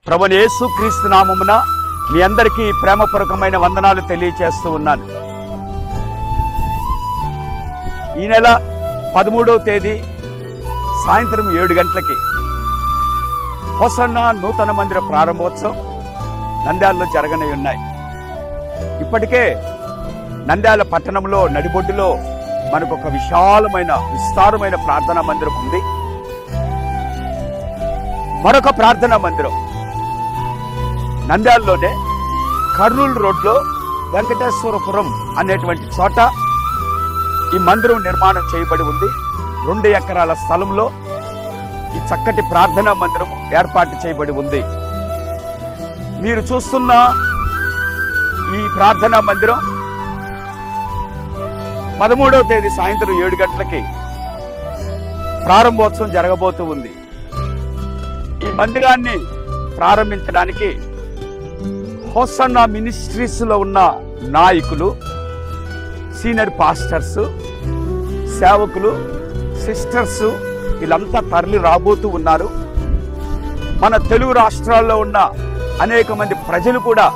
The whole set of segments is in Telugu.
ప్రభువైన యేసుక్రీస్తు నామమున మీ అందరికీ ప్రేమపూర్వకమైన వందనాలు తెలియజేస్తూ ఉన్నాను. ఈ నెల 13వ తేదీ సాయంత్రం 7 గంటలకి హోసన్నా నూతన మందిర ప్రారంభోత్సవం నంద్యాలలో జరగనే ఉన్నాయి. ఇప్పటికే నంద్యాల పట్టణంలో నడిబొడ్డులో మనకు ఒక విస్తారమైన ప్రార్థనా మందిరం ఉంది. మరొక ప్రార్థనా మందిరం నంద్యాలలోనే కర్నూలు రోడ్లో వెంకటేశ్వరపురం అనేటువంటి చోట ఈ మందిరం నిర్మాణం చేయబడి ఉంది. 2 ఎకరాల స్థలంలో ఈ చక్కటి ప్రార్థనా మందిరం ఏర్పాటు చేయబడి ఉంది. మీరు చూస్తున్న ఈ ప్రార్థనా మందిరం 13వ తేదీ సాయంత్రం 7 గంటలకి ప్రారంభోత్సవం జరగబోతూ ఉంది. ఈ మందిరాన్ని ప్రారంభించడానికి హోసన్నా మినిస్ట్రీస్ లో ఉన్న నాయకులు, సీనియర్ పాస్టర్స్, సేవకులు, సిస్టర్స్ వీళ్ళంతా తరలి రాబోతూ ఉన్నారు. మన తెలుగు రాష్ట్రాల్లో ఉన్న అనేక మంది ప్రజలు కూడా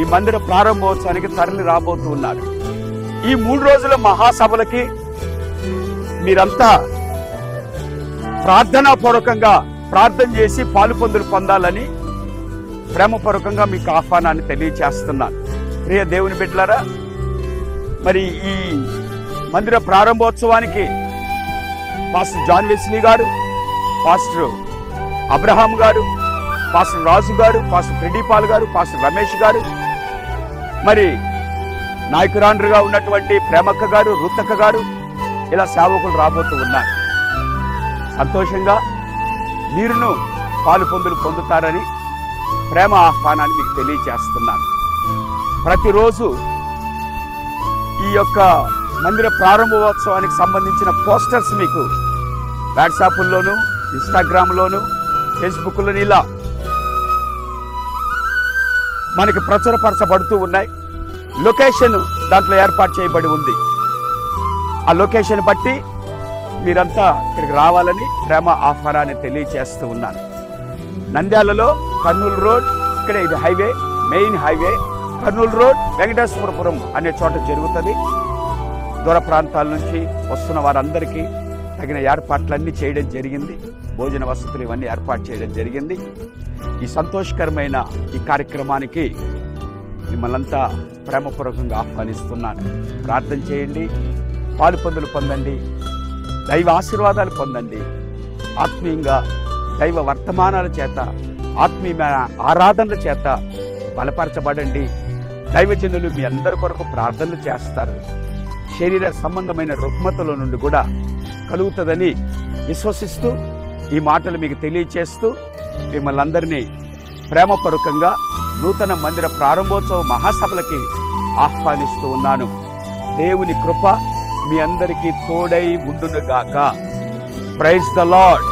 ఈ మందిర ప్రారంభోత్సవానికి తరలి రాబోతూ ఉన్నారు. ఈ 3 రోజుల మహాసభలకి మీరంతా ప్రార్థనాపూర్వకంగా ప్రార్థన చేసి పాలుపొందులు పొందాలని ప్రేమపూర్వకంగా మీకు ఆహ్వానాన్ని తెలియచేస్తున్నాను. ప్రియ దేవుని బిడ్డలారా, మరి ఈ మందిర ప్రారంభోత్సవానికి పాస్టర్ జాన్ వెస్లీ గారు, పాస్టర్ అబ్రహాం గారు, పాస్టర్ రాజు గారు, పాస్టర్ ఫ్రెడీపాల్ గారు, పాస్టర్ రమేష్ గారు, మరి నాయకురాండ్రుగా ఉన్నటువంటి ప్రేమక్క గారు, రుతక్క గారు, ఇలా సేవకులు రాబోతూ ఉన్నారు. సంతోషంగా మీరును పాలుపొందులు పొందుతారని ప్రేమ ఆహ్వానాన్ని మీకు తెలియజేస్తున్నాను. ప్రతిరోజు ఈ యొక్క మందిర ప్రారంభోత్సవానికి సంబంధించిన పోస్టర్స్ మీకు వాట్సాప్లోను, ఇన్స్టాగ్రామ్లోను, ఫేస్బుక్లోను ఇలా మనకి ప్రచురపరచబడుతూ ఉన్నాయి. లొకేషన్ దాంట్లో ఏర్పాటు చేయబడి ఉంది. ఆ లొకేషన్ బట్టి మీరంతా ఇక్కడికి రావాలని ప్రేమ ఆహ్వానాన్ని తెలియజేస్తూ ఉన్నాను. నంద్యాలలో కర్నూలు రోడ్, ఇక్కడ ఇది highway, main highway, Kurnool road Venkateswarapuram అనే చోట జరుగుతుంది. దూర ప్రాంతాల నుంచి వస్తున్న వారందరికీ తగిన ఏర్పాట్లన్నీ చేయడం జరిగింది. భోజన వసతులు ఇవన్నీ ఏర్పాటు చేయడం జరిగింది. ఈ సంతోషకరమైన ఈ కార్యక్రమానికి మిమ్మల్నంతా ప్రేమపూర్వకంగా ఆహ్వానిస్తున్నాను. ప్రార్థన చేయండి, పాలుపొందులు పొందండి, దైవ ఆశీర్వాదాలు పొందండి. ఆత్మీయంగా దైవ వర్తమానాల చేత, ఆత్మీయమైన ఆరాధనల చేత బలపరచబడండి. దైవజనులు మీ అందరి కొరకు ప్రార్థనలు చేస్తారు. శరీర సంబంధమైన రుగ్మతల నుండి కూడా కలుగుతుందని విశ్వసిస్తూ ఈ మాటలు మీకు తెలియచేస్తూ మిమ్మల్ని అందరినీ ప్రేమపూర్వకంగా నూతన మందిర ప్రారంభోత్సవ మహాసభలకి ఆహ్వానిస్తూ ఉన్నాను. దేవుని కృప మీ అందరికీ తోడై ఉండునుగాక. Praise the lord.